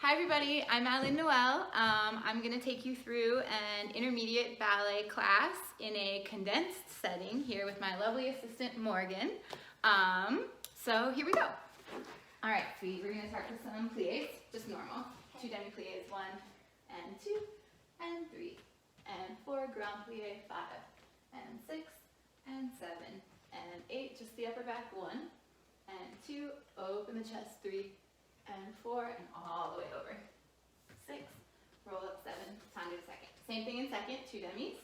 Hi everybody, I'm Allynne Noelle. I'm going to take you through an intermediate ballet class in a condensed setting here with my lovely assistant Morgan. So here we go. Alright, so we're going to start with some plies, just normal. 2 demi-plies, 1 and 2 and 3 and 4, grand plie, 5 and 6 and 7 and 8, just the upper back, 1 and 2, open the chest, 3 and 4, and all the way over. 6, roll up 7, time to the second. Same thing in second, 2 demis,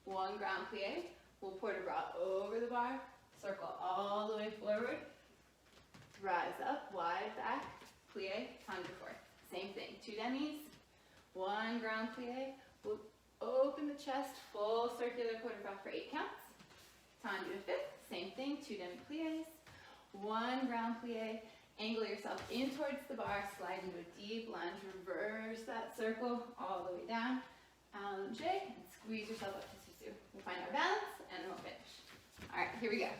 1 grand plie, we'll port a bras over the bar, circle all the way forward, rise up, wide back, plie, time to the fourth. Same thing, 2 demis, 1 grand plie, we'll open the chest, full circular quarter bras for 8 counts, time to the fifth, same thing, 2 demi-plies, 1 grand plie, angle yourself in towards the bar, slide into a deep lunge, reverse that circle all the way down, allonge, and squeeze yourself up to susu. We'll find our balance, and then we'll finish. All right, here we go.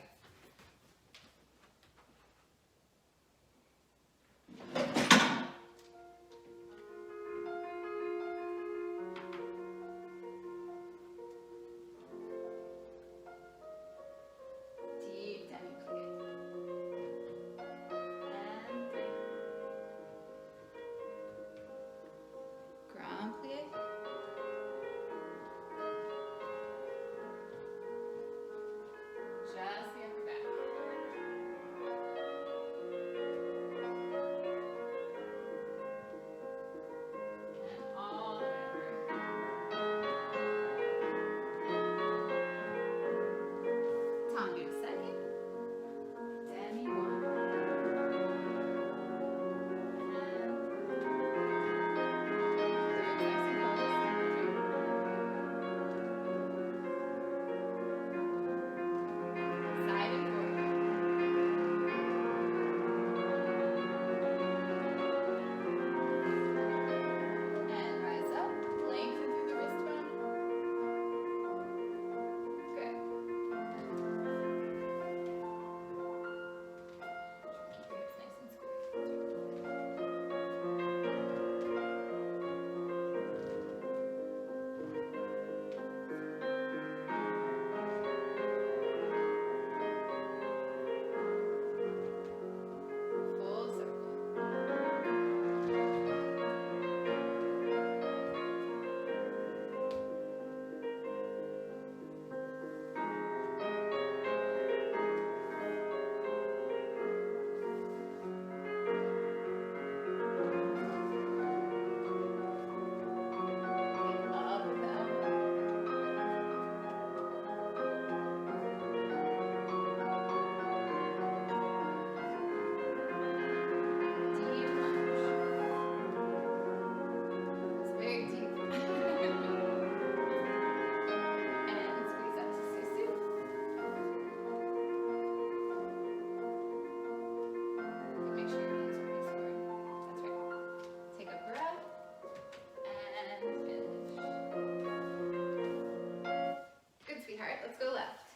Let's go left.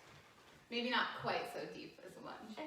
Maybe not quite so deep as a lunge.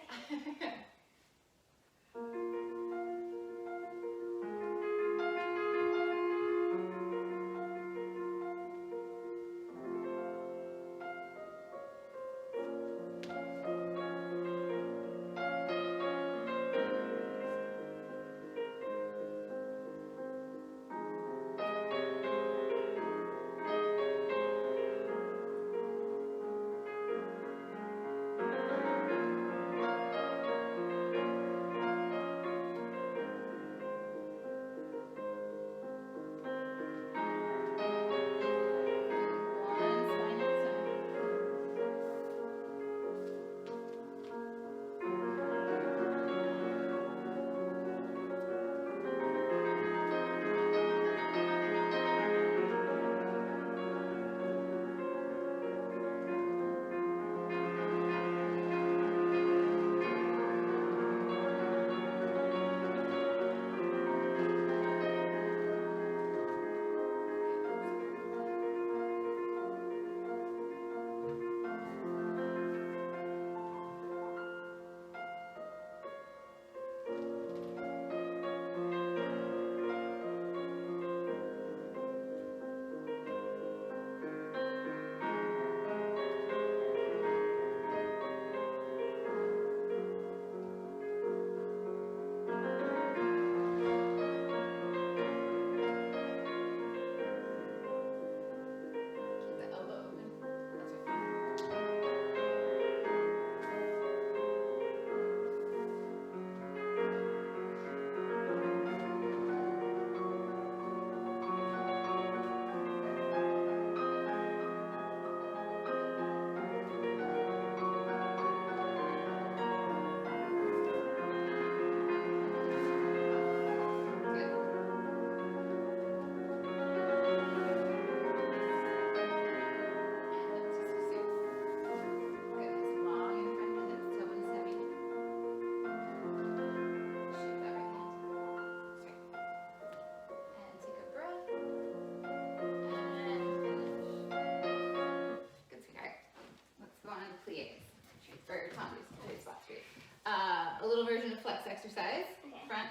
flex exercise. Okay. Front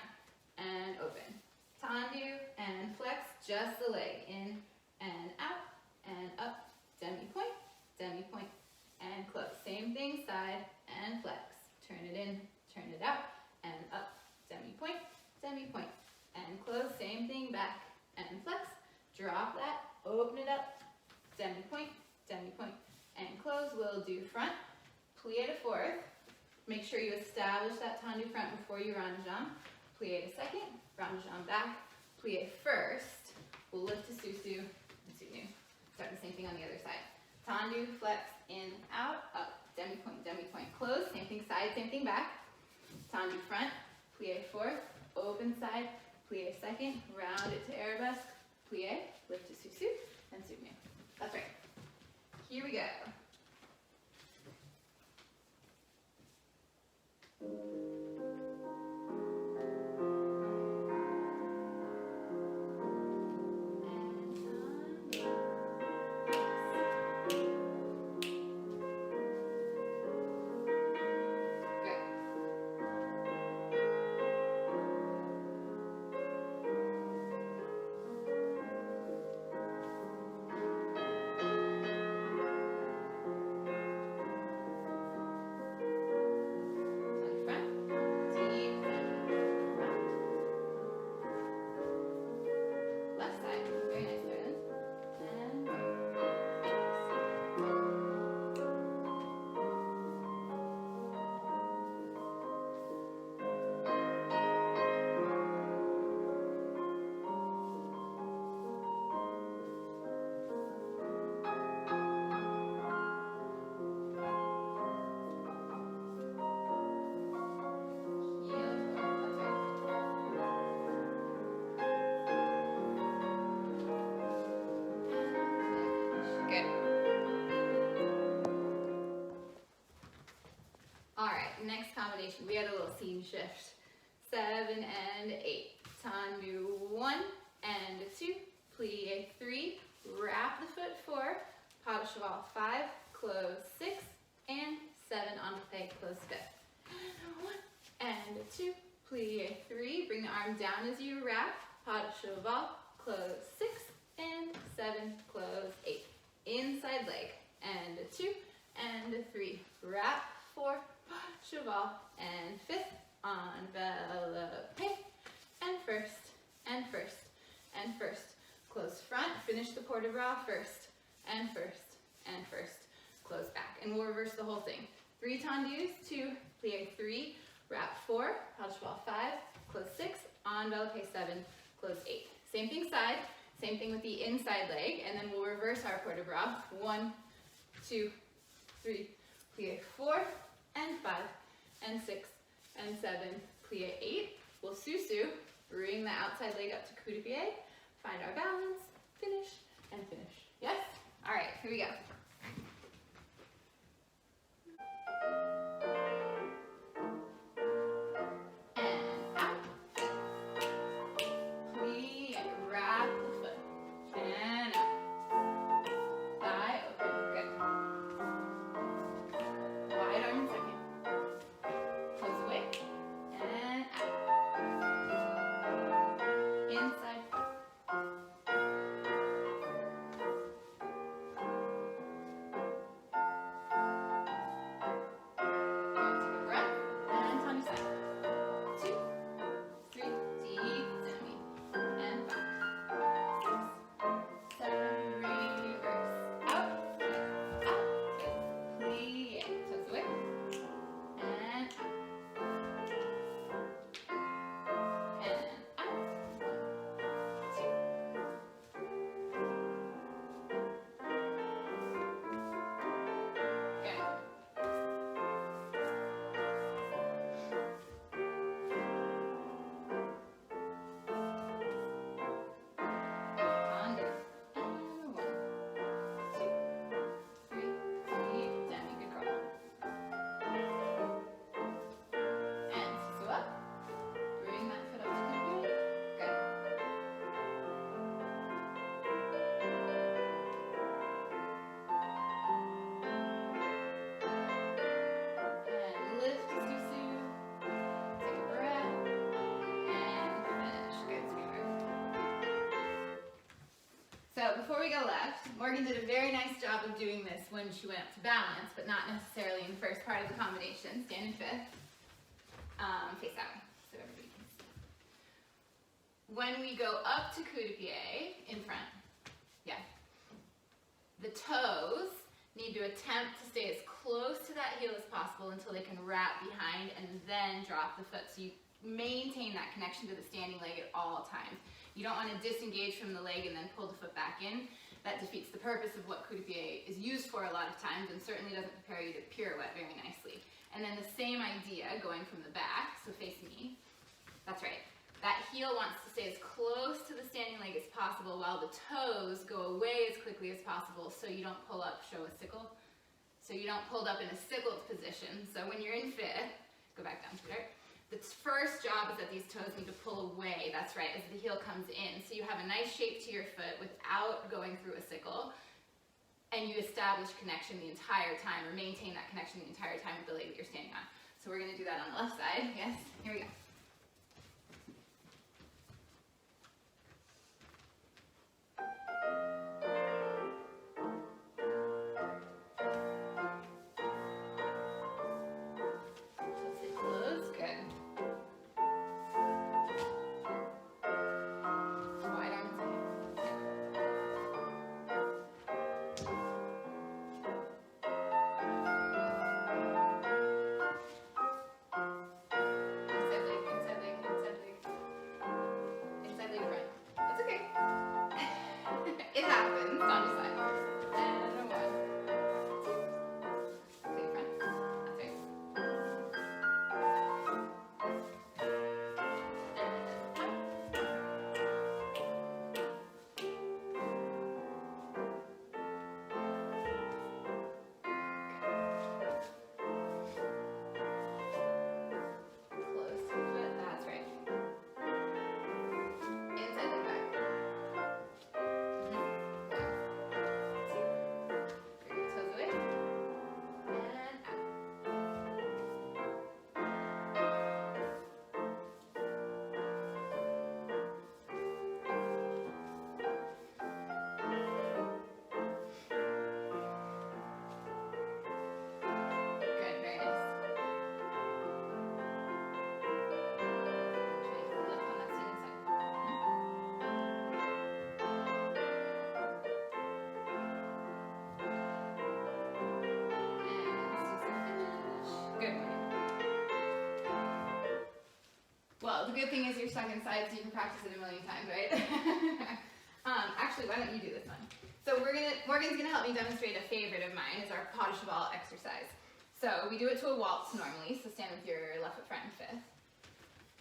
and open. Tendu and flex just the leg. In and out and up. Demi-point, demi-point, and close. Same thing, side and flex. Turn it in, turn it out, and up. Demi-point, demi-point, and close. Same thing, back and flex. Drop that, open it up. Demi-point, demi-point, and close. We'll do front, plie to fourth. Make sure you establish that tendu front before you rond jambe. Plie to second, rond jambe back, plie first. We'll lift to susu and sunu. Start the same thing on the other side. Tendu, flex, in, out, up. Demi-point, demi-point, close. Same thing side, same thing back. Tendu front, plie fourth, open side, plie second, round it to arabesque, plie, lift to susu, and sunu. That's right. Here we go. Next combination, we had a little scene shift. 7 and 8. Tendu 1 and 2. Plie 3. Wrap the foot 4. Pas de cheval 5. Close 6 and 7 on the peg. Close 5th. 1 and 2. Plie 3. Bring the arm down as you wrap. Pas de cheval. Close 6 and 7. Close 8. Inside leg. And 2 and 3. Wrap 4. Cheval and 5th, envelope, and first, and first, and first. Close front, finish the port de bras first, and first, and first. Close back, and we'll reverse the whole thing. 3 tendus, 2, plie 3, wrap 4, pas de cheval 5, close 6, envelope 7, close 8. Same thing side, same thing with the inside leg, and then we'll reverse our port de bras. 1, 2, 3, plie 4, and 5, and 6, and 7, plie 8. We'll susu, bring the outside leg up to Cou-de-pied, find our balance, finish, and finish. Yes? All right, here we go. And out. Plie, wrap the foot. And out. Thigh open, good. Wide arm second. Close away. And out. Inside. we go left, Morgan did a very nice job of doing this when she went up to balance, but not necessarily in the first part of the combination. Stand in fifth. Face that way, so everybody can see. When we go up to Cou-de-pied, in front, yeah, the toes need to attempt to stay as close to that heel as possible until they can wrap behind and then drop the foot. So you maintain that connection to the standing leg at all times. You don't want to disengage from the leg and then pull the foot back in. That defeats the purpose of what Cou-de-pied is used for a lot of times and certainly doesn't prepare you to pirouette very nicely. And then the same idea going from the back, so face me. That's right. That heel wants to stay as close to the standing leg as possible while the toes go away as quickly as possible so you don't pull up, show a sickle. So you don't pull up in a sickled position. So when you're in fifth, go back down, sweetheart. The first job is that these toes need to pull away, that's right, as the heel comes in. So you have a nice shape to your foot without going through a sickle. And you establish connection the entire time, or maintain that connection the entire time with the leg that you're standing on. So we're going to do that on the left side. Yes, here we go. Well, the good thing is you're stuck inside, so you can practice it a million times, right? Actually, why don't you do this one? So Morgan's gonna help me demonstrate a favorite of mine, is our pas de cheval exercise. So we do it to a waltz normally, so stand with your left foot front and fifth.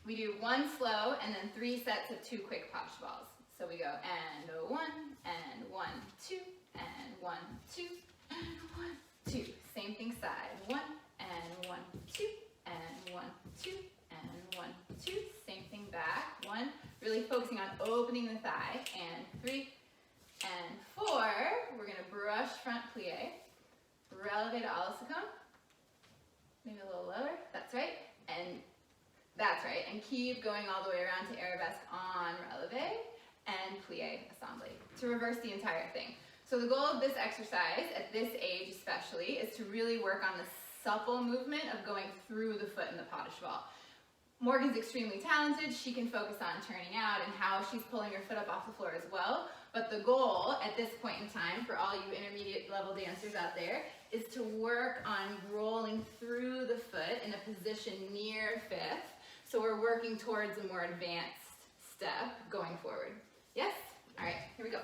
We do one slow and then 3 sets of 2 quick pas de chevals. So we go and 1, and 1, 2, and 1, 2, and 1, 2. Same thing side. 1, and 1, 2, and 1, 2, and 1, 2. Same thing back. 1. Really focusing on opening the thigh. And 3, and 4. We're going to brush front plie. Releve to à la seconde. Maybe a little lower. That's right. And that's right. And keep going all the way around to Arabesque on releve and plie assemblée to reverse the entire thing. So the goal of this exercise, at this age especially, is to really work on the supple movement of going through the foot in the pas de cheval. Morgan's extremely talented. She can focus on turning out and how she's pulling her foot up off the floor as well. But the goal at this point in time, for all you intermediate level dancers out there, is to work on rolling through the foot in a position near fifth. So we're working towards a more advanced step going forward. Yes? All right, here we go.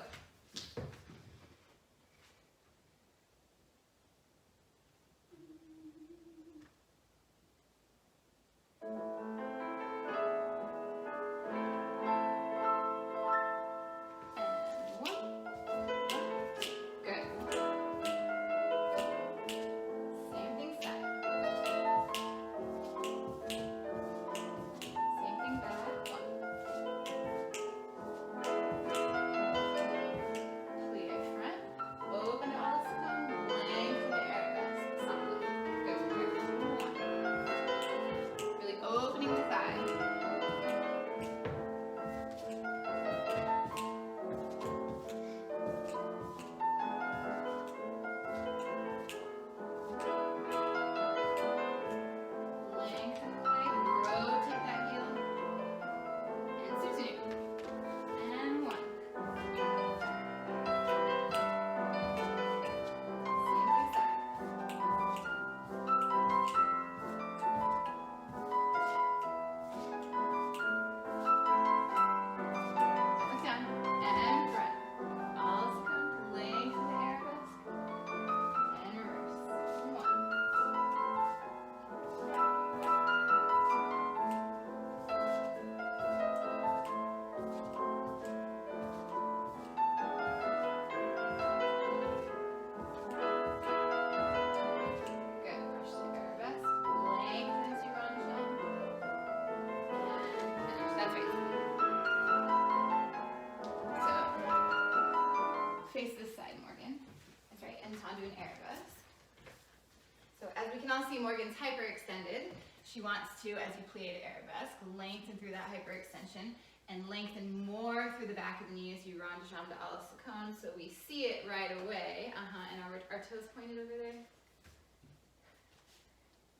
she wants to, as you plie to Arabesque, lengthen through that hyperextension and lengthen more through the back of the knee as you rond jambe à la seconde, so we see it right away. And our toes pointed over there.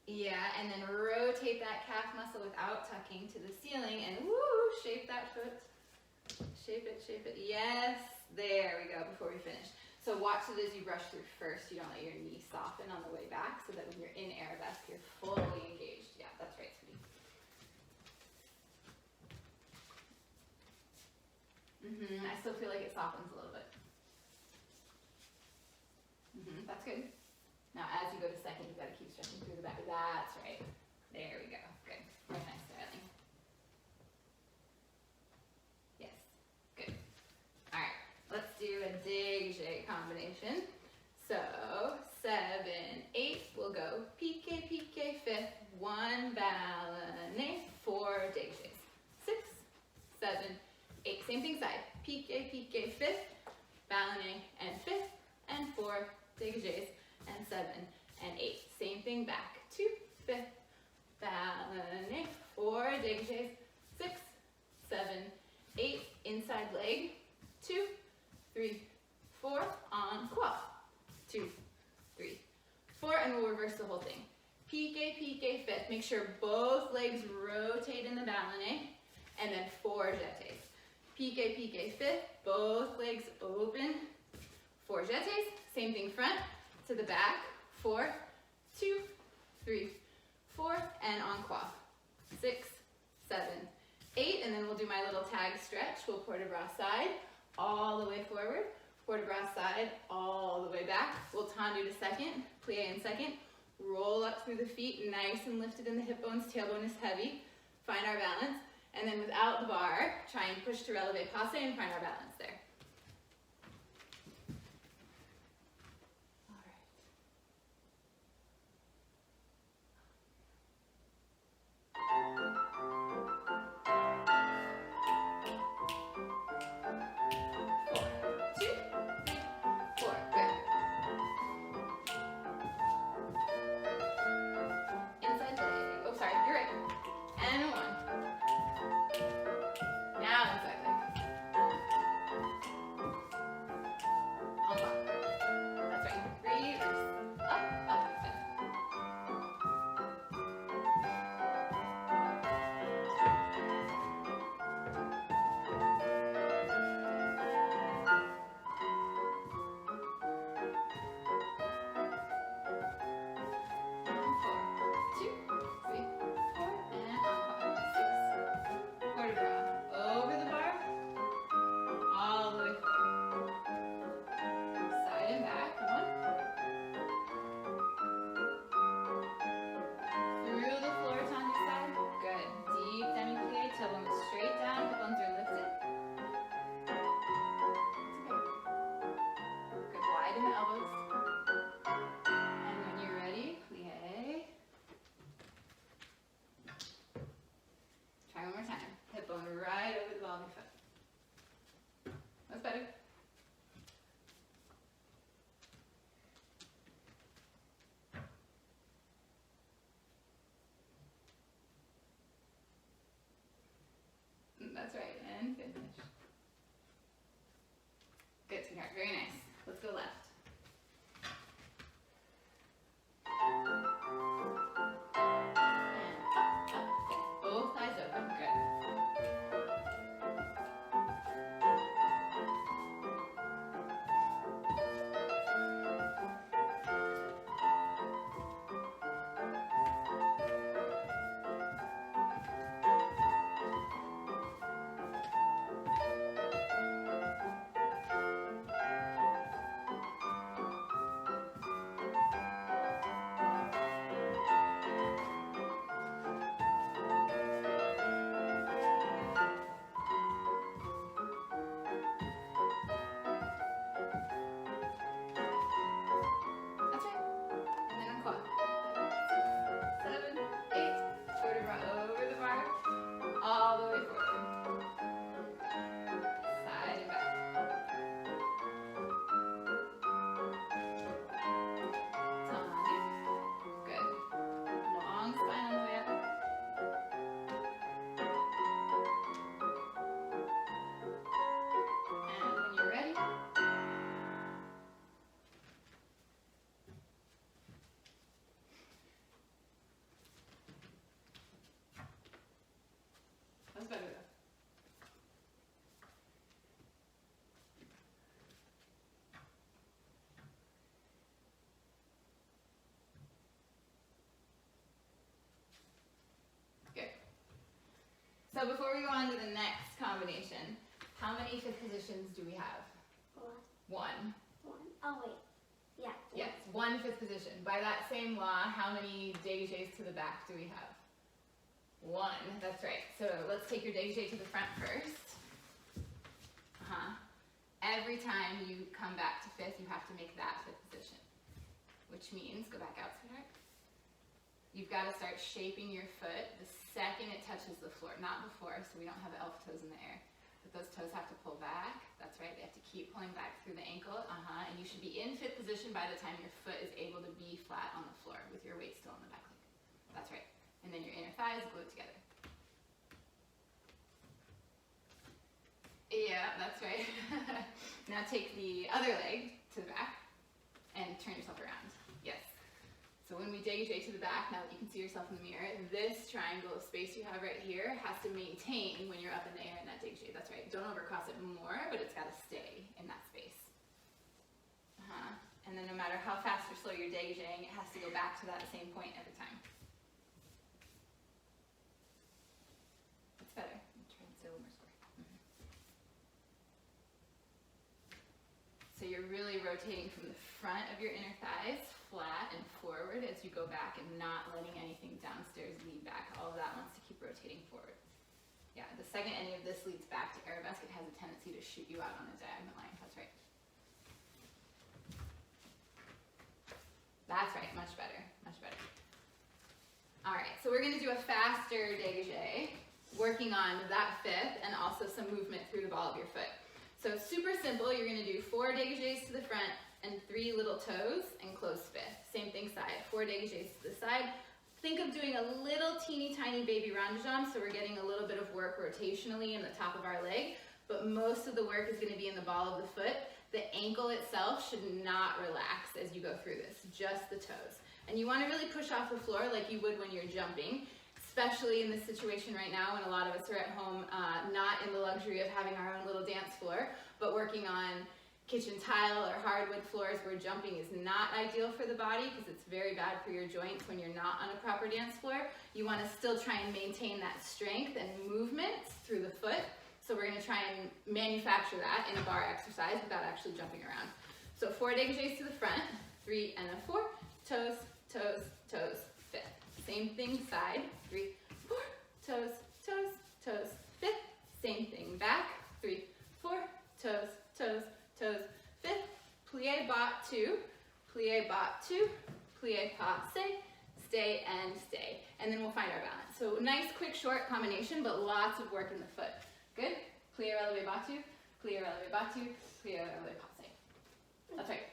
Yeah, and then rotate that calf muscle without tucking to the ceiling and woo, shape that foot. Shape it, shape it. Yes, there we go, before we finish. So watch it as you brush through first. You don't let your knee soften on the way back so that when you're in Arabesque, you're fully engaged. Yeah, that's right, sweetie. I still feel like it softens a little bit. That's good. Now as you go to second, you've got to keep stretching through the back. That's right. There we go. Good. Very nice, darling. Yes. Good. All right. Let's do a Degage combination. So 7, 8, we'll go pique, pique, fifth, 1 ballet, 4 Degages. 6, 7, 8. Same thing side. Pique, pique, fifth, ballet, and fifth, and 4 Degages, and 7 and 8. Same thing back. 2, fifth, ballet, 4 Degages, 6, 7, 8. Inside leg. 2, 3, 4, en quoi. 2, 3, 4, and we'll reverse the whole thing. Pique, pique, fifth. Make sure both legs rotate in the ballet, and then 4 jetes. Pique, pique, fifth. Both legs open. 4 jetes. Same thing front to the back. 4, 2, 3, 4, and en quoi. 6, 7, 8, and then we'll do my little tag stretch. We'll port de bras side, all the way forward. Port de bras side, all the way back. We'll tendu to second, plie in second. Roll up through the feet, nice and lifted in the hip bones. Tailbone is heavy. Find our balance. And then without the bar, try and push to releve passe and find our balance there. That's right, and finish. Good, sweetheart, very nice. Let's go left. And up, good. Both eyes open, good. So before we go on to the next combination, how many fifth positions do we have? One. Oh wait. Yeah. Yes, one fifth position. By that same law, how many dégages to the back do we have? One. That's right. So let's take your dégagé to the front first. Every time you come back to fifth, you have to make that fifth position, which means, go back out, sweetheart. You've got to start shaping your foot the second it touches the floor, not before, so we don't have elf toes in the air. But those toes have to pull back. That's right, they have to keep pulling back through the ankle. And you should be in fifth position by the time your foot is able to be flat on the floor with your weight still on the back leg. That's right. And then your inner thighs glued together. Yeah, that's right. Now take the other leg to the back and turn yourself around. Yes. So when we dégage to the back, now that you can see yourself in the mirror, this triangle of space you have right here has to maintain when you're up in the air in that dégagé. That's right. Don't overcross it more, but it's got to stay in that space. And then no matter how fast or slow you're dégagéing, it has to go back to that same point every time. That's better. Try and say a little more square. So you're really rotating from the front of your inner thighs flat and forward as you go back and not letting anything downstairs lead back. All of that wants to keep rotating forward. Yeah, the second any of this leads back to Arabesque, it has a tendency to shoot you out on a diagonal line. That's right. That's right, much better, much better. All right, so we're gonna do a faster dégagé, working on that fifth and also some movement through the ball of your foot. So super simple, you're gonna do 4 dégagés to the front and 3 little toes and close fifth. Same thing side, 4 dégagés to the side. Think of doing a little teeny tiny baby rond de jambe, so we're getting a little bit of work rotationally in the top of our leg, but most of the work is gonna be in the ball of the foot. The ankle itself should not relax as you go through this, just the toes. And you wanna really push off the floor like you would when you're jumping, especially in this situation right now when a lot of us are at home, not in the luxury of having our own little dance floor, but working on kitchen tile or hardwood floors where jumping is not ideal for the body because it's very bad for your joints when you're not on a proper dance floor. You want to still try and maintain that strength and movement through the foot. So we're going to try and manufacture that in a bar exercise without actually jumping around. So 4 dégagés to the front, 3 and a 4, toes, toes, toes, fifth. Same thing side, 3, 4, toes, toes, toes, fifth. Same thing back, 3, 4, toes, toes, toes, fifth. Plie, bot, 2, plie, bot, 2, plie, passe, stay and stay. And then we'll find our balance. So nice, quick, short combination, but lots of work in the foot. Good? Plie, releve, batu, plie, releve, batu, plie, releve, passe. That's right.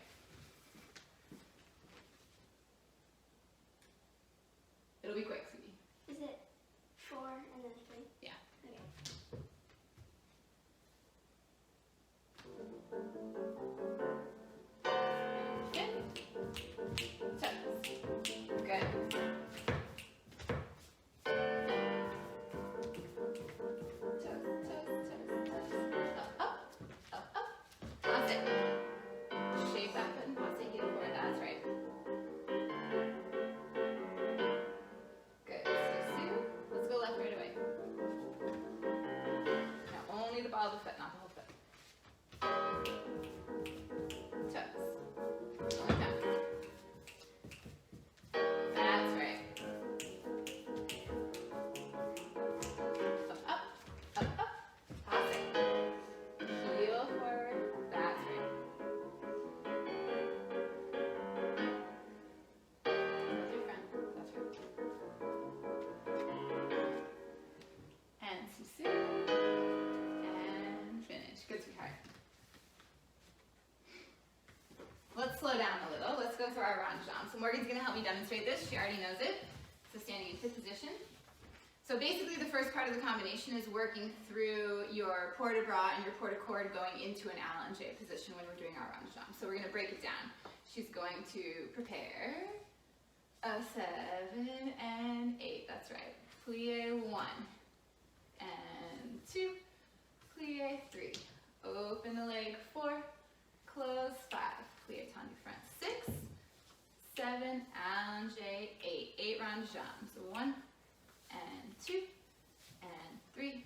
It'll be quick, sweetie. Is it 4 and then 3? Yeah. Okay. Good. Toes. Good. Let's slow down a little. Let's go through our rond de jambe. So Morgan's going to help me demonstrate this. She already knows it. So standing in fifth position. So basically the first part of the combination is working through your port de bras and your port de corde going into an allonge position when we're doing our rond de jambe. So we're going to break it down. She's going to prepare a 7 and 8. That's right. Plie 1 and 2. Plie 3. Open the leg 4. Close 5. Plie tendu front 6. 7. Allonge 8. 8 rond de jambe. So 1 and 2 and 3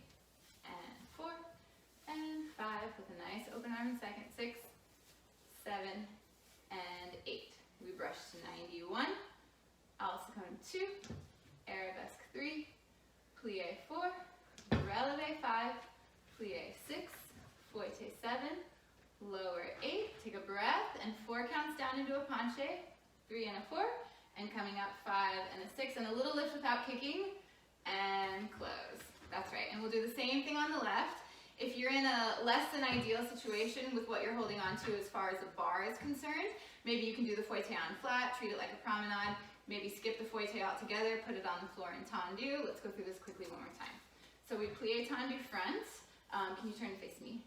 arm and second, 6, 7, and 8. We brush to 91, also come 2, Arabesque 3, plie 4, releve 5, plie 6, fouette 7, lower 8, take a breath, and 4 counts down into a penché, 3 and a 4, and coming up 5 and a 6, and a little lift without kicking, and close. That's right, and we'll do the same thing on the left. If you're in a less than ideal situation with what you're holding on to as far as the bar is concerned, maybe you can do the fouette on flat, treat it like a promenade, maybe skip the fouette altogether, put it on the floor in tendu. Let's go through this quickly one more time. So we plie tendu front. Can you turn to face me?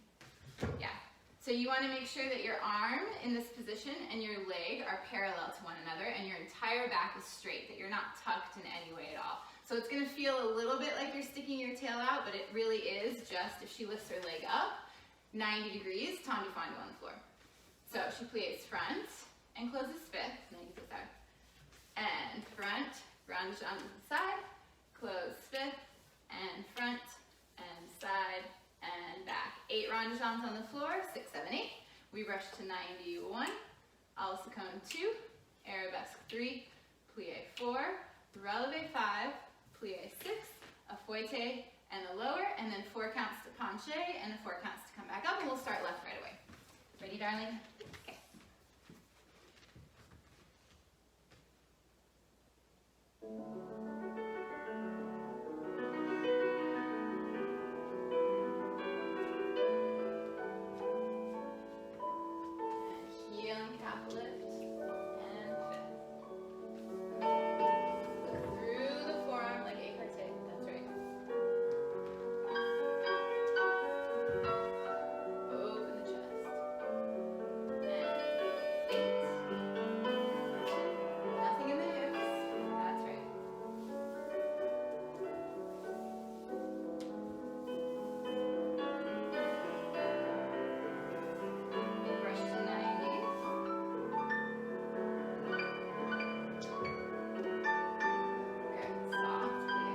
Yeah. So you want to make sure that your arm in this position and your leg are parallel to one another and your entire back is straight, that you're not tucked in any way at all. So it's going to feel a little bit like you're sticking your tail out, but it really is just, if she lifts her leg up, 90 degrees, tendu fondue on the floor. So she plies front and closes fifth, and front, round jambe to the side, close fifth, and front, and side, and back. 8 round jambes on the floor, 6, 7, 8. We brush to 91, also come 2, Arabesque 3, plie 4, releve 5, plie 6, a fouette, and a lower, and then 4 counts to penché, and 4 counts to come back up, and we'll start left right away. Ready, darling? Okay. And heel and calf lift, and fifth. Look through the forearm like écarté. That's right. Open the chest. And 8. Nothing in the hips. That's right. Brush to 90. Good. Softly.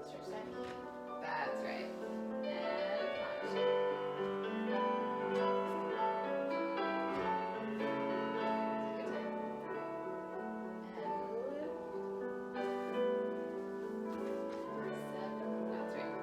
Stretch that knee. That's right. And punch. Good time. And lift. 7. That's right.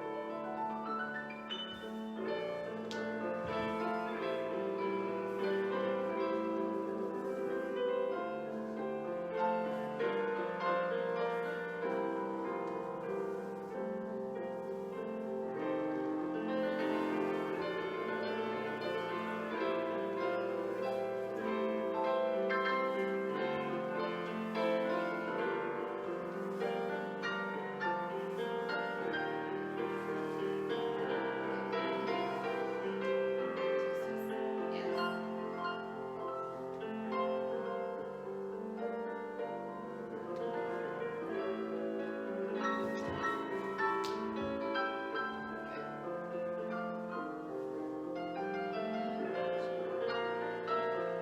Yes.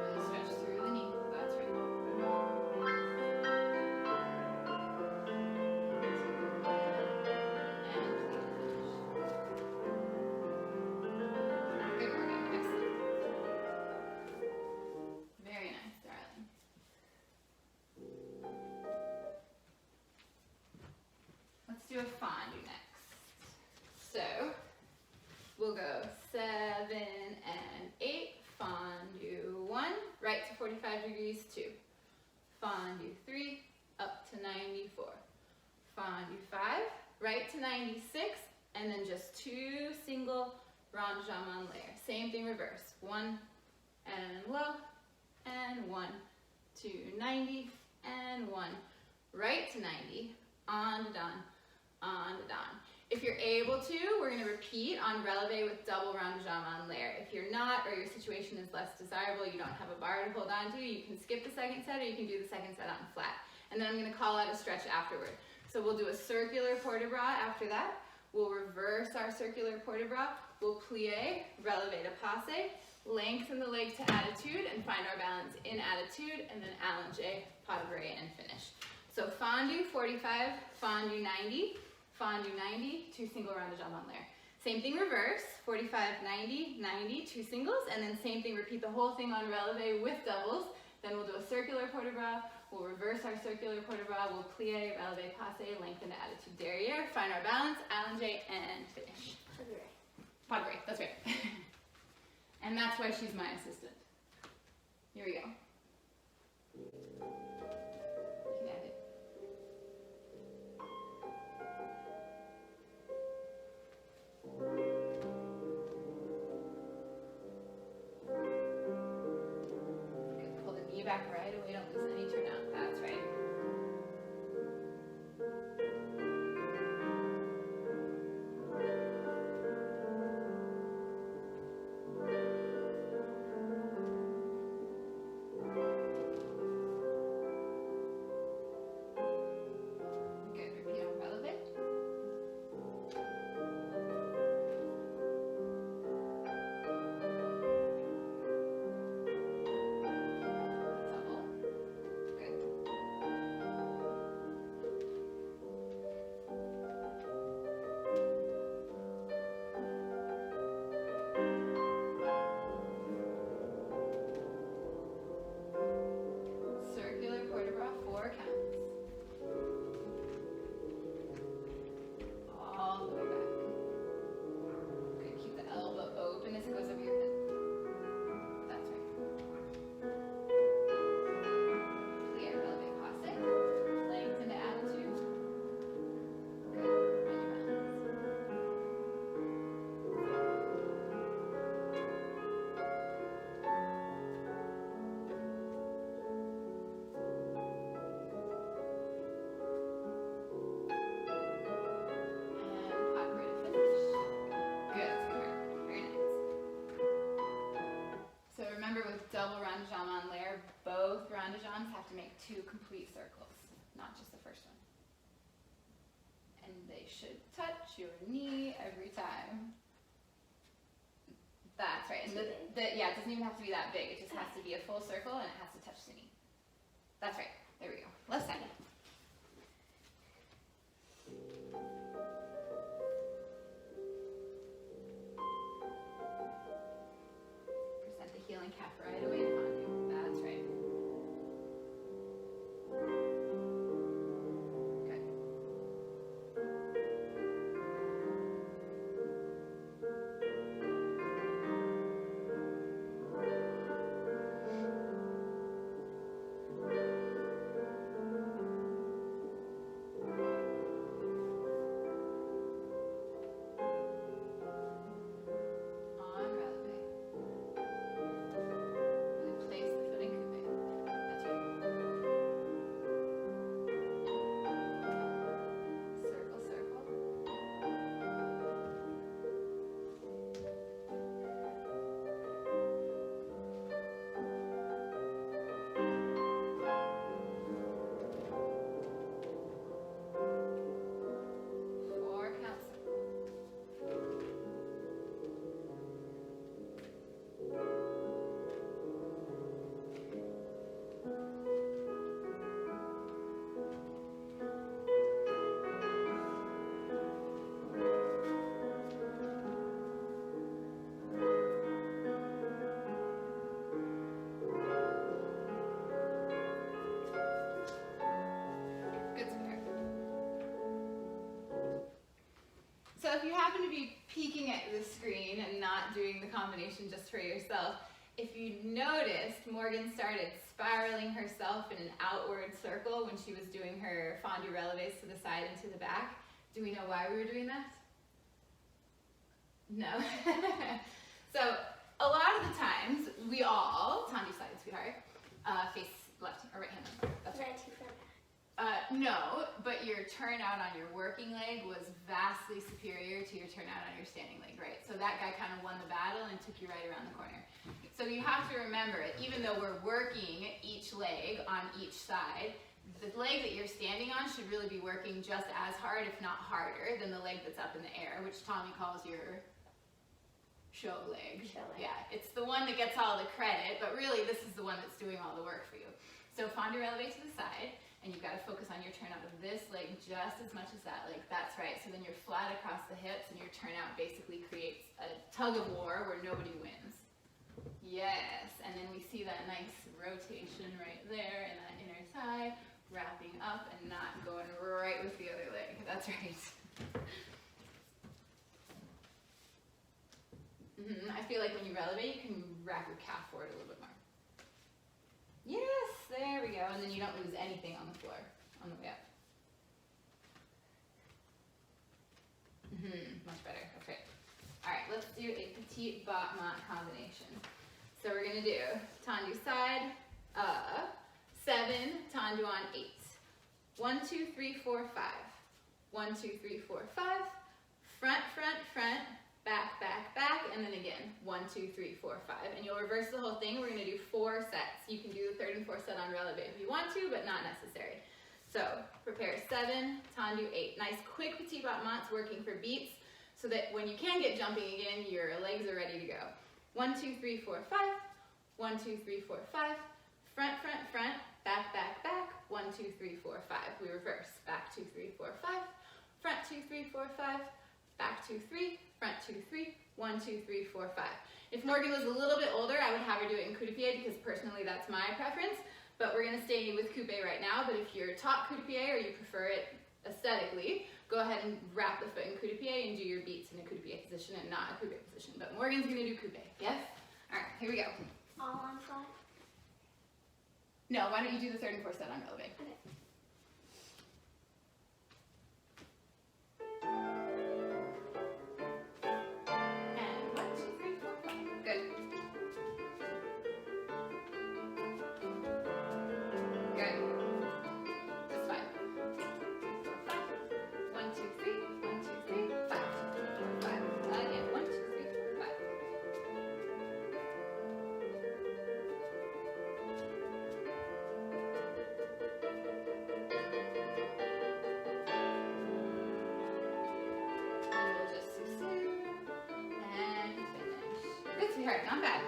Really stretch through the knee. That's right. And finish. Good morning. Excellent. Very nice, darling. Let's do a fondue next. So we'll go 7 and 8. Fondue 1, right to 45 degrees 2. Fondue 3, up to 94. Fondue 5, right to 96, and then just 2 single round jambe on layer. Same thing reverse. 1 and low, and 1 to 90, and 1. Right to 90, on to down, on to down. If you're able to, we're going to repeat on releve with double round jambe on layer. If you're not, or your situation is less desirable, you don't have a bar to hold on to, you can skip the second set, or you can do the second set on flat. And then I'm going to call out a stretch afterward. So we'll do a circular port de bras after that. We'll reverse our circular port de bras. We'll plie, releve to passe, lengthen the leg to attitude, and find our balance in attitude, and then allonge, pas de bras, and finish. So fondue 45, fondue 90, Fondue 90, 2 single round de jambe en l'air. Same thing reverse, 45, 90, 90, 2 singles, and then same thing, repeat the whole thing on releve with doubles. Then we'll do a circular port de bras, we'll reverse our circular port de bras, we'll plie, releve, passe, lengthen to attitude derrière, find our balance, allonge, and finish. Pas de break, that's right. And that's why she's my assistant. Here we go. You can add it. Good. Pull the knee back right away, don't lose any turnout. That's right. Double round de jambe en l'air, both round de jambes have to make 2 complete circles, not just the first one. And they should touch your knee every time. That's right. And yeah, it doesn't even have to be that big. It just has to be a full circle and it has to touch the knee. That's right. There we go. Left side. Healing calf right away to Fondue. That's right. Good. So if you happen to be peeking at the screen and not doing the combination just for yourself, if you noticed, Morgan started spiraling herself in an outward circle when she was doing her fondue releves to the side and to the back. Do we know why we were doing that? No. So a lot of the times, we all, Tendu side, sweetheart, face left or right hand. That's right. No, but your turnout on your working leg was vastly superior to your turnout on your standing leg, right? So that guy kind of won the battle and took you right around the corner. So you have to remember it, even though we're working each leg on each side, the leg that you're standing on should really be working just as hard, if not harder, than the leg that's up in the air, which Tommy calls your show leg. Yeah, it's the one that gets all the credit, but really this is the one that's doing all the work for you. So fondue releve to the side. and you've got to focus on your turnout of this leg just as much as that leg. That's right. So then you're flat across the hips, and your turnout basically creates a tug of war where nobody wins. Yes, and then we see that nice rotation right there in that inner thigh, wrapping up and not going right with the other leg. That's right. I feel like when you releve, you can wrap your calf forward a little bit more. Yes, there we go. And then you don't lose anything on the floor on the way up. Much better. That's right. All right, let's do a petit battement combination. So we're going to do tendu side, 7, tendu on 8. 1, 2, 3, 4, 5. 1, 2, 3, 4, 5. Front, front, front. Back, back, back, and then again, 1, 2, 3, 4, 5. And you'll reverse the whole thing. We're going to do 4 sets. You can do the third and fourth set on releve if you want to, but not necessary. So prepare 7, tendu 8. Nice quick petit battements working for beats so that when you can get jumping again, your legs are ready to go. 1, 2, 3, 4, 5. 1, 2, 3, 4, 5. Front, front, front. Back, back, back. 1, 2, 3, 4, 5. We reverse. Back 2, 3, 4, 5. Front 2, 3, 4, 5. Back 2, 3, front 2, 3, 1, 2, 3, 4, 5. If Morgan was a little bit older, I would have her do it in Cou-de-pied because personally that's my preference, but we're going to stay with coupe right now. But if you're taught Cou-de-pied or you prefer it aesthetically, go ahead and wrap the foot in Cou-de-pied and do your beats in a Cou-de-pied position and not a coupe position. But Morgan's going to do coupe, yes? All right, here we go. All on flat? No, why don't you do the third and fourth set on releve? Okay. Not bad.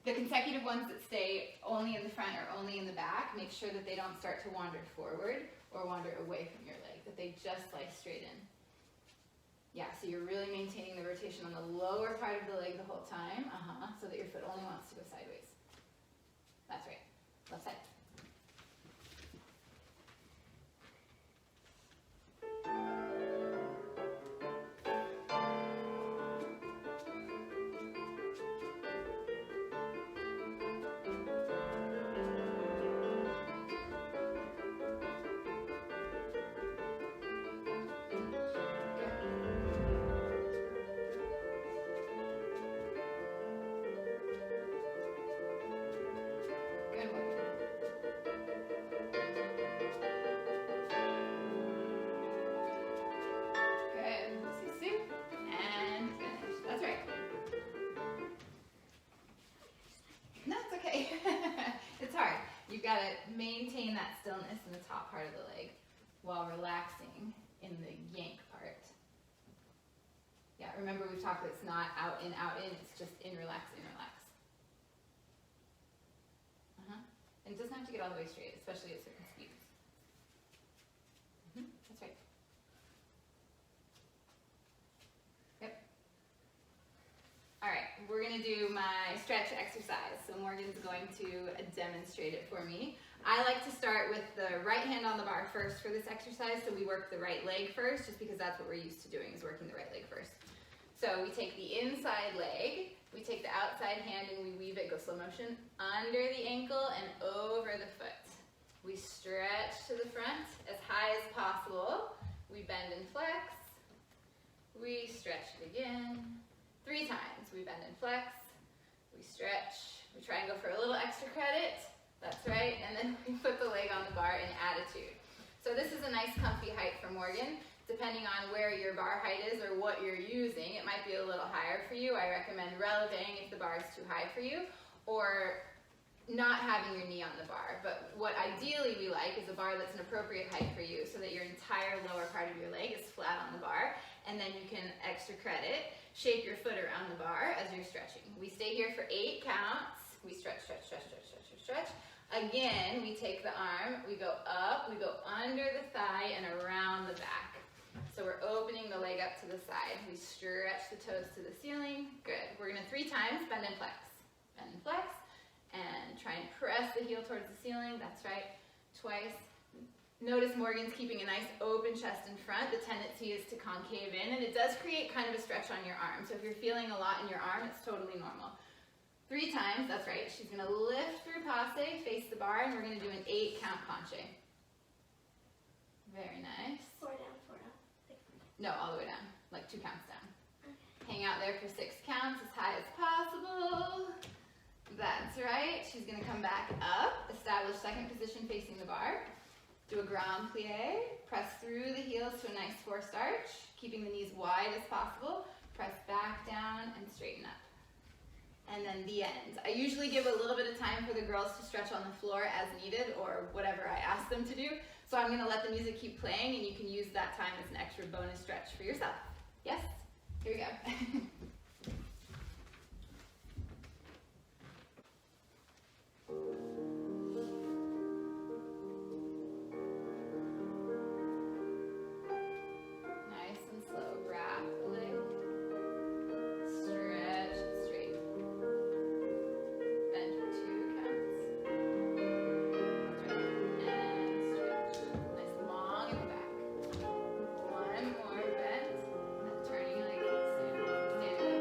The consecutive ones that stay only in the front or only in the back, make sure that they don't start to wander forward or wander away from your leg, that they just lie straight in. Yeah, so you're really maintaining the rotation on the lower part of the leg the whole time, so that your foot only wants to go sideways. That's right. Left side. Got to maintain that stillness in the top part of the leg while relaxing in the yank part. Yeah, remember we've talked that it's not out, in, it's just in, relax, in, relax. And it doesn't have to get all the way straight, especially at certain speeds. That's right. Yep. All right, we're going to do my stretch exercise. So Morgan's going to demonstrate it for me. I like to start with the right hand on the bar first for this exercise. So we work the right leg first, just because that's what we're used to doing, is working the right leg first. So we take the inside leg, we take the outside hand and we weave it, go slow motion, under the ankle and over the foot. We stretch to the front as high as possible. We bend and flex. We stretch it again. 3 times. We bend and flex. We stretch. We try and go for a little extra credit. That's right. And then we put the leg on the bar in attitude. So this is a nice comfy height for Morgan. Depending on where your bar height is or what you're using, it might be a little higher for you. I recommend releving if the bar is too high for you, or not having your knee on the bar. But what ideally we like is a bar that's an appropriate height for you, so that your entire lower part of your leg is flat on the bar, and then you can extra credit, shape your foot around the bar as you're stretching. We stay here for 8 counts. We stretch, stretch, stretch, stretch, stretch, stretch, stretch. Again, we take the arm, we go up, we go under the thigh and around the back. So we're opening the leg up to the side. We stretch the toes to the ceiling. Good. We're gonna 3 times bend and flex. Bend and flex. And try and press the heel towards the ceiling. That's right. Twice. Notice Morgan's keeping a nice open chest in front. The tendency is to concave in, and it does create kind of a stretch on your arm. So if you're feeling a lot in your arm, it's totally normal. 3 times, that's right. She's gonna lift through passe, face the bar, and we're gonna do an 8 count penché. Very nice. 4 down, 4 down. No, all the way down, like 2 counts down. Okay. Hang out there for 6 counts, as high as possible. That's right. She's gonna come back up, establish second position facing the bar. Do a grand plie, press through the heels to a nice forced arch, keeping the knees wide as possible. Press back down and straighten up. And then the end. I usually give a little bit of time for the girls to stretch on the floor as needed, or whatever I ask them to do. So I'm gonna let the music keep playing, and you can use that time as an extra bonus stretch for yourself. Yes? Here we go. Nice and slow. Wrap the leg. Stretch it straight. Bend for 2 counts. That's right. And stretch. Nice long in the back. One more bend. And then turning like standing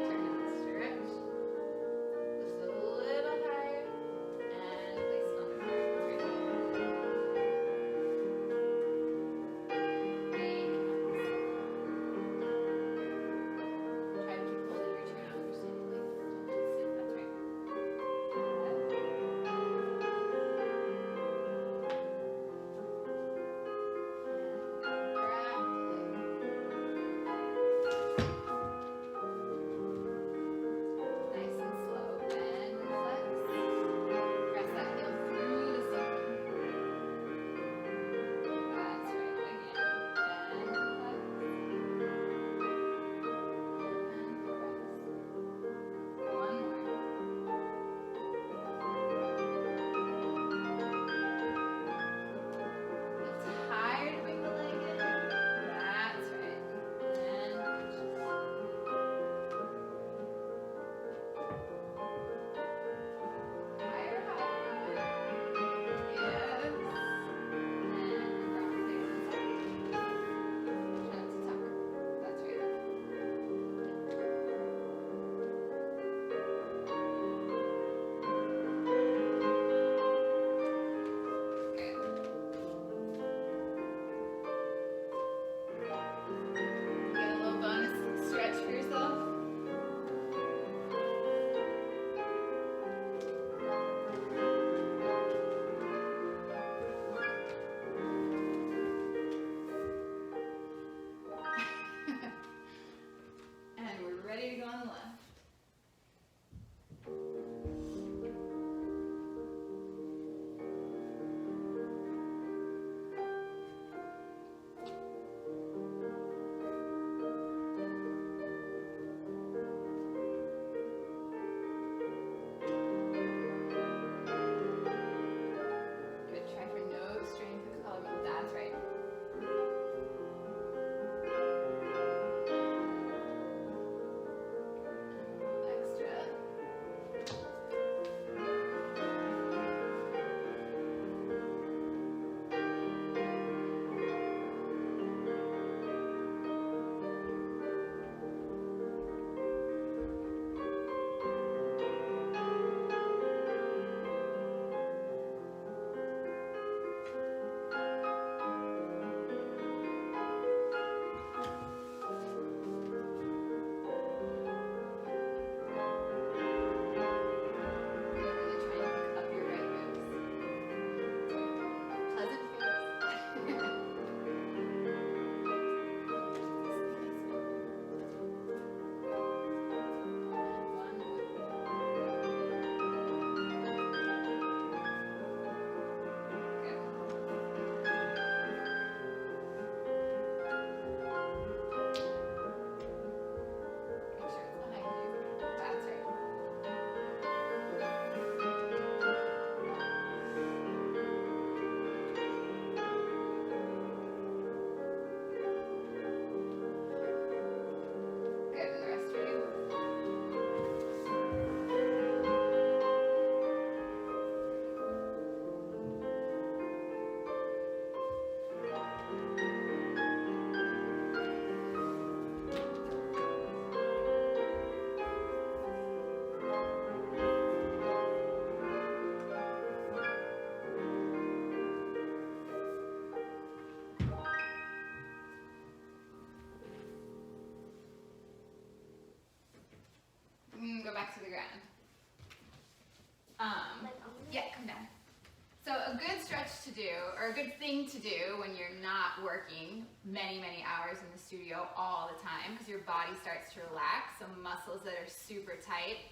to do, or a good thing to do when you're not working many, many hours in the studio all the time, because your body starts to relax. Some muscles that are super tight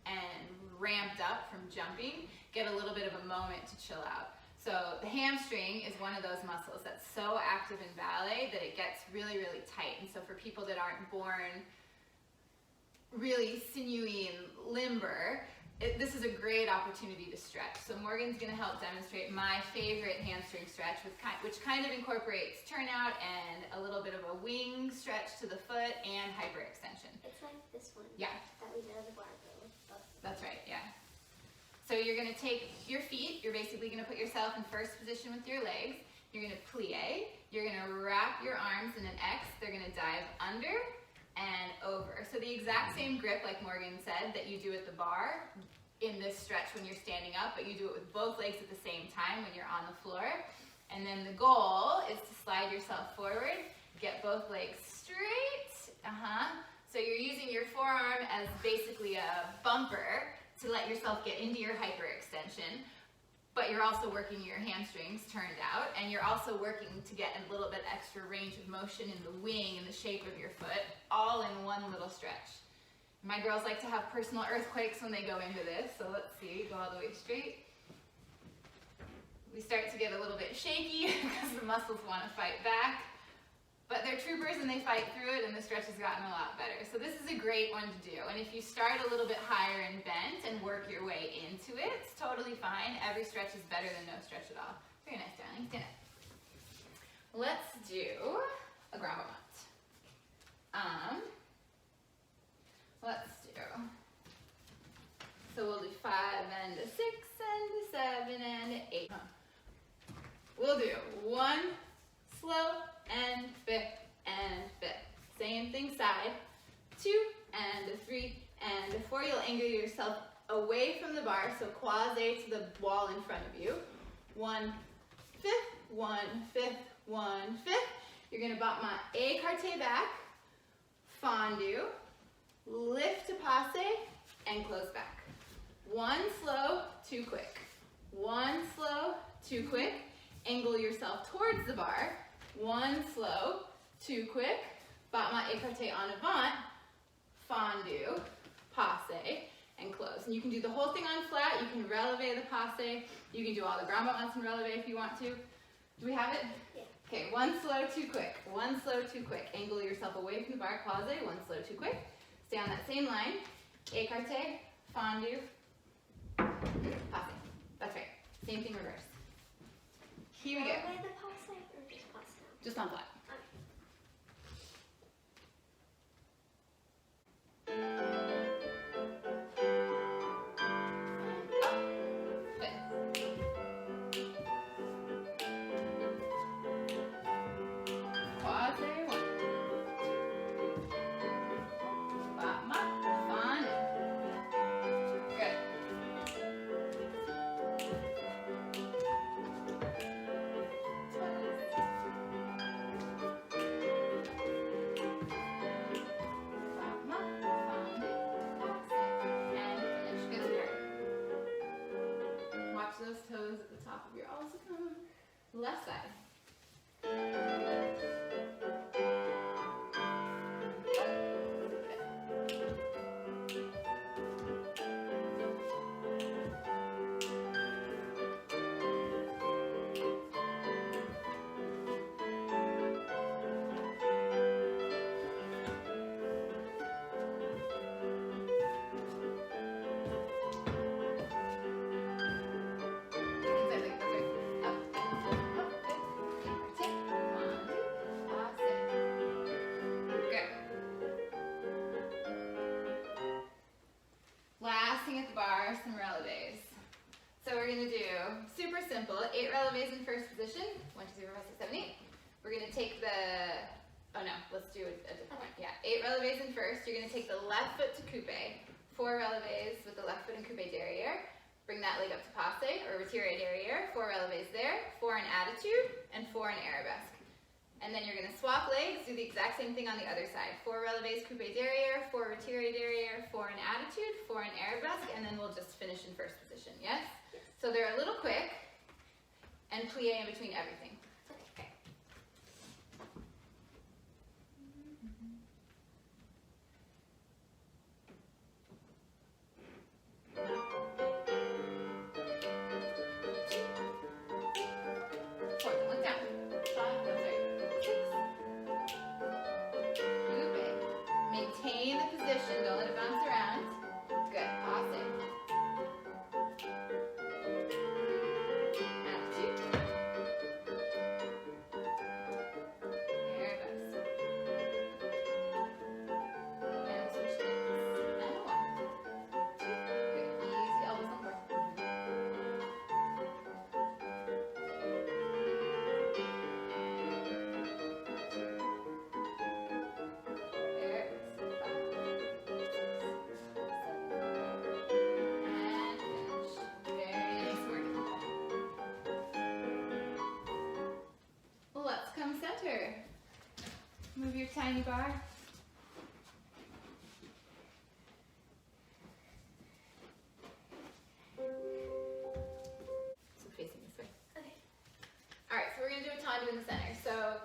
and ramped up from jumping get a little bit of a moment to chill out. So the hamstring is one of those muscles that's so active in ballet that it gets really, really tight. And so for people that aren't born really sinewy and limber, this is a great opportunity to stretch. So Morgan's going to help demonstrate my favorite hamstring stretch, which kind of incorporates turnout and a little bit of a wing stretch to the foot and hyperextension. It's like this one. Yeah. That we did at the barbell. That's right, yeah. So you're going to take your feet, you're basically going to put yourself in first position with your legs, you're going to plie, you're going to wrap your arms in an X, they're going to dive under and over. So the exact same grip, like Morgan said, that you do at the bar in this stretch when you're standing up, but you do it with both legs at the same time when you're on the floor. And then the goal is to slide yourself forward, get both legs straight. So you're using your forearm as basically a bumper to let yourself get into your hyperextension, but you're also working your hamstrings turned out, and you're also working to get a little bit extra range of motion in the wing and the shape of your foot, all in one little stretch. My girls like to have personal earthquakes when they go into this, so let's see, go all the way straight. We start to get a little bit shaky because the muscles want to fight back, but they're troopers and they fight through it, and the stretch has gotten a lot better. So this is a great one to do, and if you start a little bit higher and bent and work your way into it, it's totally fine. Every stretch is better than no stretch at all. Very nice, darling. Stand up. Let's do a grandma mat. Let's do, so we'll do 5 and a 6 and a 7 and a 8. We'll do 1 slow and fifth and fifth. Same thing side. 2 and a 3 and a 4. You'll angle yourself away from the bar, so quasi to the wall in front of you. 1 fifth, 1 fifth, 1 fifth. You're going to battement écarté back, fondue, lift to passe, and close back. 1 slow, 2 quick. 1 slow, 2 quick. Angle yourself towards the bar. 1 slow, 2 quick. Battement écarté en avant, fondue, passe, and close. And you can do the whole thing on flat. You can releve the passe. You can do all the grand battements in releve if you want to. Do we have it? Yeah. Okay, 1 slow, 2 quick. 1 slow, 2 quick. Angle yourself away from the bar, croisé. 1 slow, 2 quick. Stay on that same line. Écarté, fondue, passe. That's right. Same thing reversed. Here we go. Releve the passe or just passe now? Just on flat. Those toes at the top of your left side. At the bar, some releves. So we're going to do super simple 8 releves in first position. 1, 2, 3, 4, 5, 6, 7, 8. We're going to take the, oh no, let's do a different one. Yeah, 8 releves in first. You're going to take the left foot to coupe, 4 releves with the left foot in coupe derriere. Bring that leg up to passe or retiré derriere, 4 releves there, 4 in attitude, and 4 in arabesque. And then you're going to swap legs, do the exact same thing on the other side. 4 releves coupe derriere, 4 retiré derriere, 4 in attitude, 4 in arabesque, and then we'll just finish in first position, yes? So they're a little quick. and plie in between everything. Okay. Four, look down. 5, I'm sorry, 6. Coupe. Maintain the position, don't let it bounce around. Good, passe. And 2. Arabesque. And switch knees. And 1, 2. Good, easy elbows on board. Let's come center. Move your tiny bar. So facing this way. Okay. Alright, so we're going to do a tendu in the center. So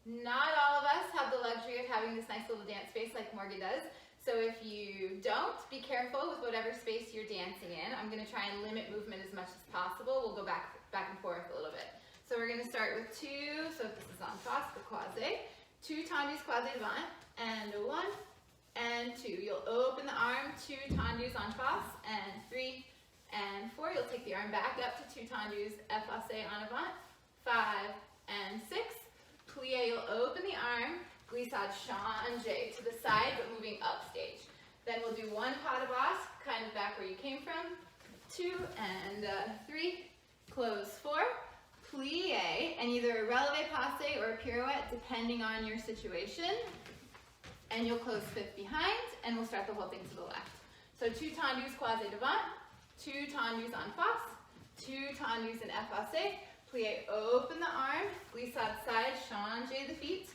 not all of us have the luxury of having this nice little dance space like Morgan does. So if you don't, be careful with whatever space you're dancing in. I'm going to try and limit movement as much as possible. We'll go back and forth a little bit. So we're going to start with 2, so if this is en face, the croisé, 2 tendus croisé devant, and 1, and 2. You'll open the arm, 2 tendus en face, and 3, and 4. You'll take the arm back up to 2 tendus effacé en avant, 5, and 6. Plie, you'll open the arm, glissade change to the side, but moving up stage. Then we'll do 1 pas de basque, kind of back where you came from, 2, and 3, close 4. Plie, and either a releve passe or a pirouette, depending on your situation. And you'll close 5th behind, and we'll start the whole thing to the left. So 2 tendus croisés devant, 2 tendus en face, 2 tendus in effacé. Plie, open the arm, glissade side, change the feet.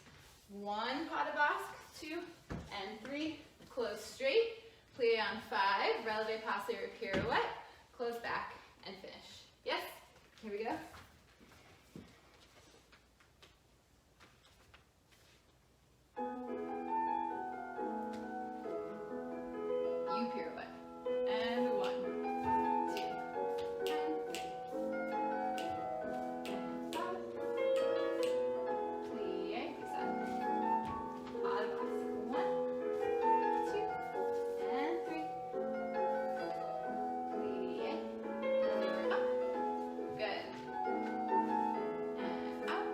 1 pas de basque, 2, and 3, close straight. Plie on 5, releve passe or pirouette. Close back and finish. Yes? Here we go. You pirouette. And 1, 2, and 3, and 5. Plie, glissade. Pas de basque. 1, 2, and 3. Plie, and you're up. Good. And up.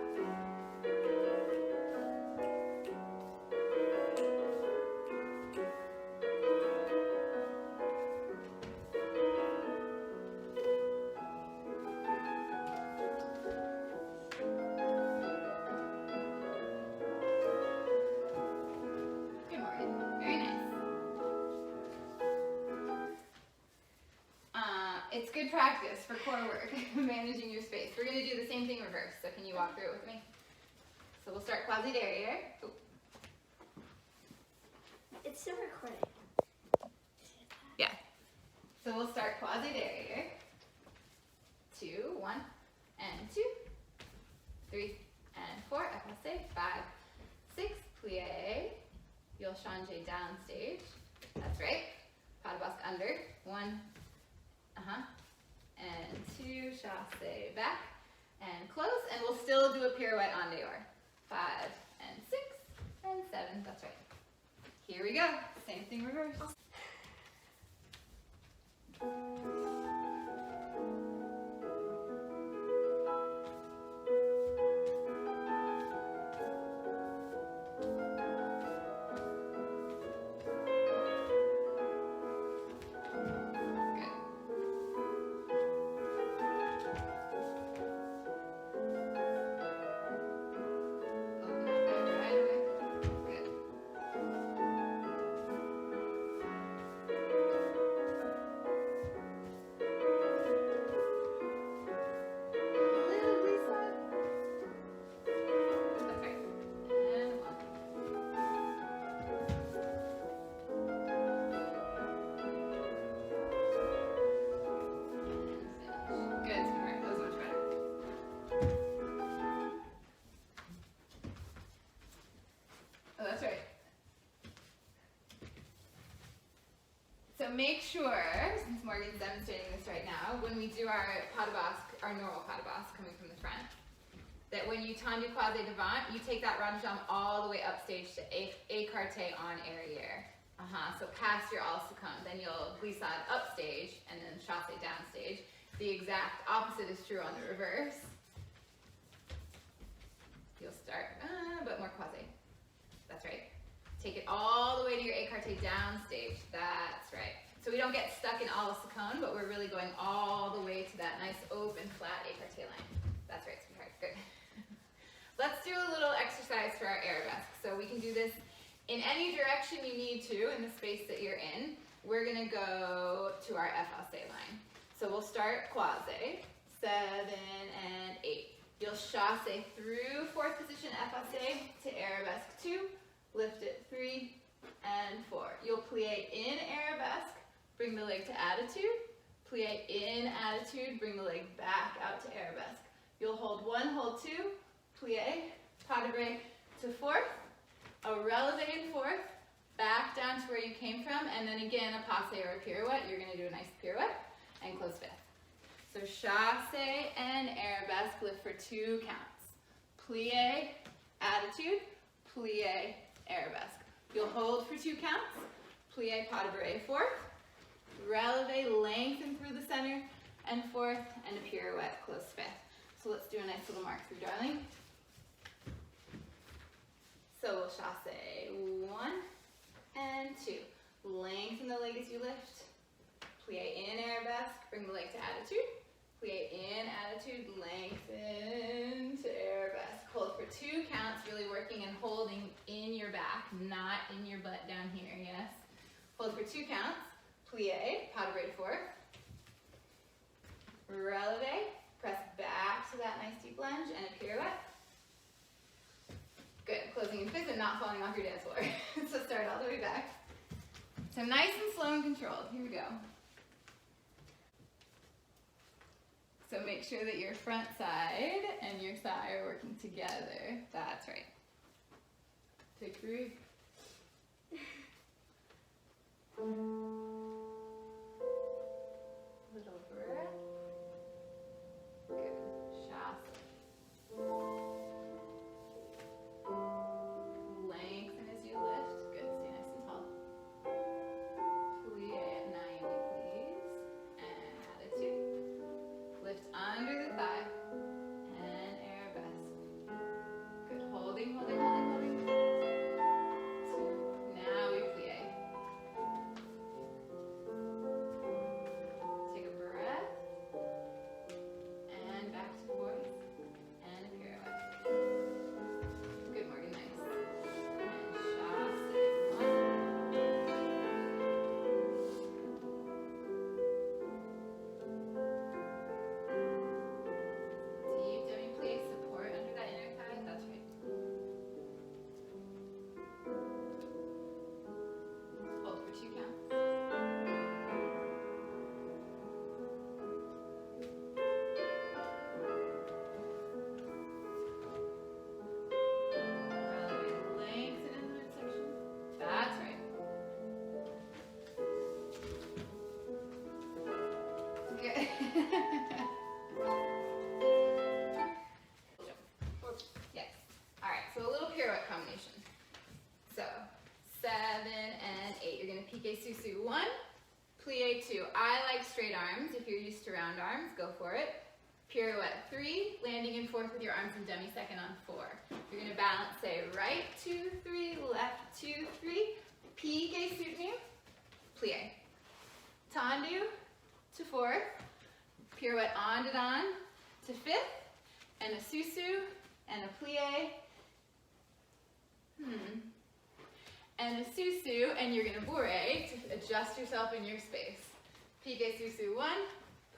Good, Morgan. Very nice. It's good practice for core work, managing your space. We're going to do the same thing reverse, so can you walk through it with me? So we'll start quasi derriere. Oh, It's still recording. yeah. So we'll start quasi derriere. 2, 1, and 2, 3, and 4. Effacé. 5, 6. Plie. You'll change down stage. That's right. Pas de basque under. 1. And 2. Chassé back. And close. And we'll still do a pirouette en dehors. 5, and 6, and 7. That's right. Here we go. Same thing reverse. So make sure, since Morgan's demonstrating this right now, when we do our pas de basque, our normal pas de basque coming from the front, that when you tendu croisé devant, you take that rond de jambe all the way upstage to écarté en arrière. So past your all seconde, then you'll glissade upstage and then chassé downstage. The exact opposite is true on the reverse. You'll start, but more croisé. That's right. Take it all the way to your écarté downstage. That's right. So we don't get stuck in all seconde, but we're really going all the way to that nice open flat écarté line. That's right, sweetheart. Good. Let's do a little exercise for our arabesque. So we can do this in any direction you need to in the space that you're in. We're gonna go to our effacé line. So we'll start croisé, 7 and 8. You'll chassé through 4th position effacé to arabesque 2, lift it 3 and 4. You'll plie in arabesque, bring the leg to attitude, plie in attitude, bring the leg back out to arabesque. You'll hold 1, hold 2, plie, pas de break to 4th, a releve in 4th, back down to where you came from, and then again a passe or a pirouette. You're going to do a nice pirouette and close 5th. So chassé and arabesque, lift for 2 counts. Plie, attitude, plie, arabesque. You'll hold for 2 counts, plie, pas de break 4th, releve, lengthen through the center, and 4th, and a pirouette, close 5th. So let's do a nice little mark through, darling. So we'll chassé 1 and 2. Lengthen the leg as you lift. Plie in arabesque, bring the leg to attitude. Plie in attitude, lengthen to arabesque. Hold for 2 counts, really working and holding in your back, not in your butt down here, yes. Hold for 2 counts. Plie, pas de break 4th. Releve, press back to that nice deep lunge, and a pirouette. Good, closing in 5th and not falling off your dance floor. So start all the way back. So nice and slow and controlled. Here we go. So make sure that your front side and your thigh are working together. That's right. Take 3. Little breath. Good. Chassé. Lengthen as you lift. Good. Stay nice and tall. Plie at 90, please. And attitude. Lift under the thigh. And arabesque. Good. Holding, holding, holding, holding. 2. Now we plie. Take a breath. And back to 4th. And a pirouette. Good, Morgan, nice. And chassé. 1. Deep demi-plie, support under that inner thigh. That's right. Hold for 2 counts. Releve, lengthen in the midsection. That's right. Good. Yes. All right, so a little pirouette combination. So 7 and 8. You're going to pique sous 1, plie 2. I like straight arms. If you're used to round arms, go for it. Pirouette 3, landing in 4th with your arms in demi-second on 4. You're going to balance, say, right 2, 3, left 2, 3, pique soutenu, plie. Tendu to 4th, pirouette en dedans to 5th, and a sous and a plie. And a sous, and you're going to bourrée to adjust yourself in your space. Pique sous 1,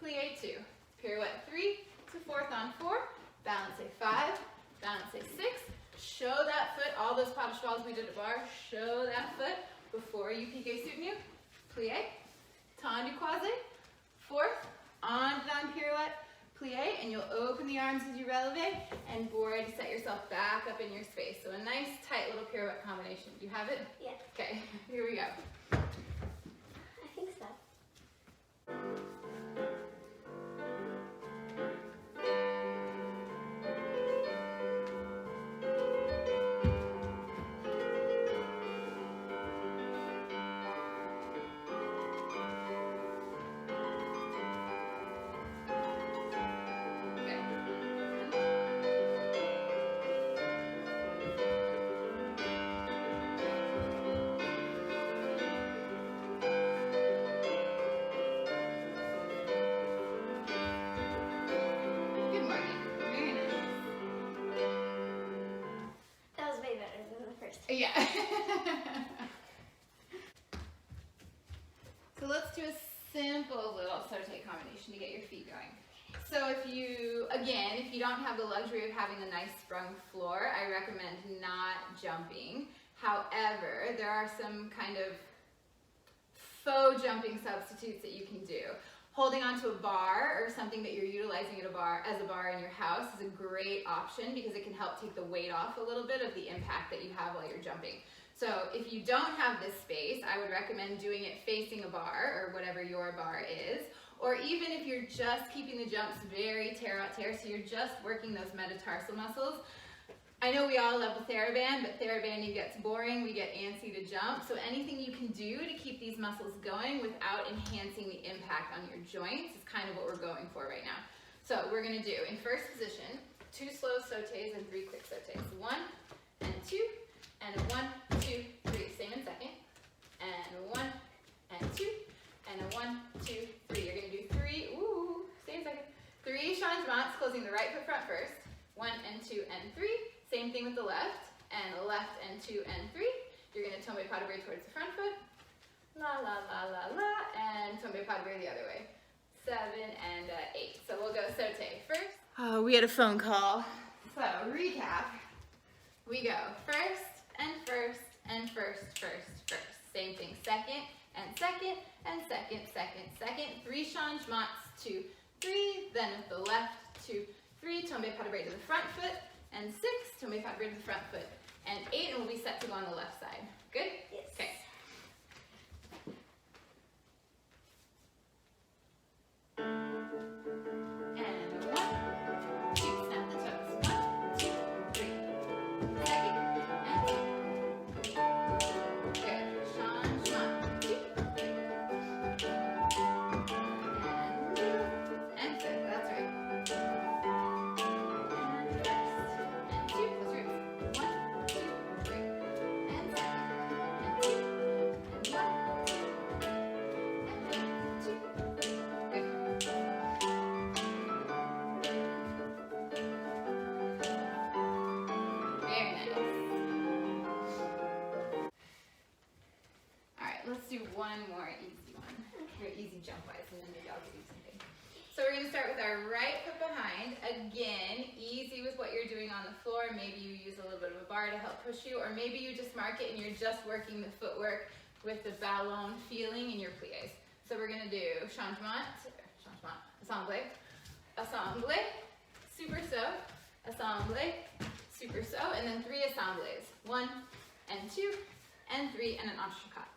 plie 2. Pirouette 3 to 4th on 4, balance a 5, balance a 6. Show that foot, all those pas de cheval we did at bar, show that foot before you pique soutenu. Plie, tendu croisé, 4th, en dedans pirouette, plie, and you'll open the arms as you releve, and bourrée to set yourself back up in your space. So a nice tight little pirouette combination. Do you have it? Yeah. Okay, here we go. I think so. Yeah. So let's do a simple little saute combination to get your feet going. So if you don't have the luxury of having a nice sprung floor, I recommend not jumping. However, there are some kind of faux jumping substitutes that you can do. Holding onto a bar or something that you're utilizing as a bar in your house is a great option because it can help take the weight off a little bit of the impact that you have while you're jumping. So if you don't have this space, I would recommend doing it facing a bar or whatever your bar is. Or even if you're just keeping the jumps very tear, so you're just working those metatarsal muscles. I know we all love the TheraBand, but TheraBanding gets boring, we get antsy to jump. So anything you can do to keep these muscles going without enhancing the impact on your joints is kind of what we're going for right now. So we're gonna do, in first position, 2 slow sautes and 3 quick sautes. 1 and 2, and a 1, 2, 3. Same in second. And 1 and 2, and a 1, 2, 3. You're gonna do 3, stay a second. 3 changements, closing the right foot front first. 1 and 2 and 3. Same thing with the left, and left and 2 and 3. You're gonna tombe pas de bras towards the front foot. La la la la la, and tombe pas de bras the other way. 7 and 8. So we'll go saute first. Oh, we had a phone call. So recap. We go first and first and first, first, first. Same thing, second and second and second, second, second. 3 changements, 2, 3. Then with the left, 2, 3. Tombe pas de bras to the front foot. And 6, tombe pas de bras to the front foot. And 8, and we'll be set to go on the left side. Good? Yes. Okay. And 1, 2, snap the toes. 1, 2, 3. Second, and 2. Good. Changement. 2, 3. And good. That's right. Let's do one more easy one. Very easy jump wise, and then maybe I'll give you something. So we're going to start with our right foot behind. Again, easy with what you're doing on the floor. Maybe you use a little bit of a bar to help push you, or maybe you just mark it and you're just working the footwork with the ballon feeling in your plies. So we're going to do changement, assemble, assemble, super saut, assemble, super saut, and then 3 assemblés. 1 and 2 and 3 and an entrecôte,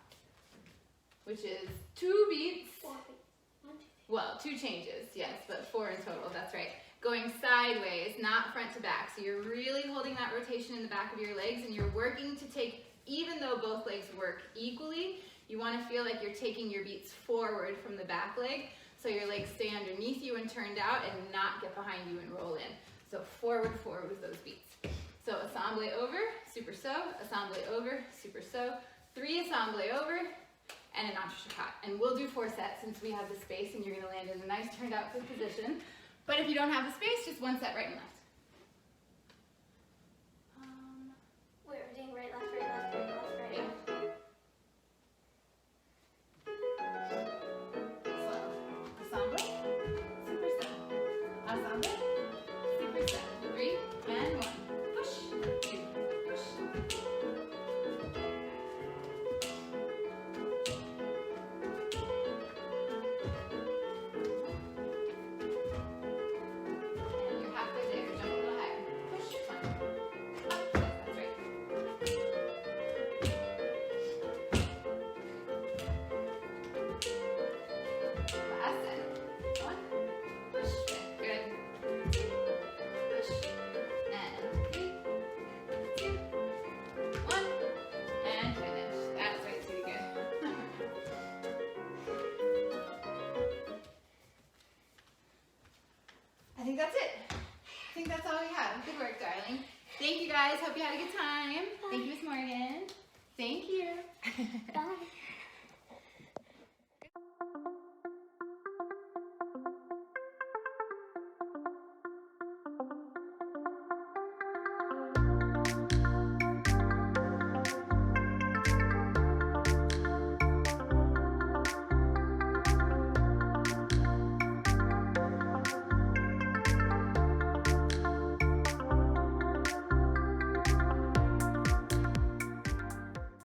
which is 2 beats. 4 beats. 1, 2, 3. Well, 2 changes, yes, but 4 in total, that's right. Going sideways, not front to back. So you're really holding that rotation in the back of your legs, and you're working to take, even though both legs work equally, you want to feel like you're taking your beats forward from the back leg, so your legs stay underneath you and turned out and not get behind you and roll in. So forward, forward with those beats. So assemble over, super saut, assemble over, super saut, 3 assemble over, and an entrecôte. And we'll do 4 sets since we have the space and you're going to land in a nice turned out foot position. But if you don't have the space, just 1 set right and left. We're doing right, left, right, left, right, left, right, Yeah. left. Slow. Ensemble. Super saut. Ensemble. Super saut. 3 and 1. Push. 2. Push. And you're halfway there. Jump a little higher. Push. 1. Up. That's right. Last set. 1. Push. Good. Push. And 3, 2, 1. And finish. That's right, too good. I think that's it. I think that's all we have. Good work, darling. Thank you guys. Hope you had a good time. Thank you, Miss Morgan. Thank you. Bye.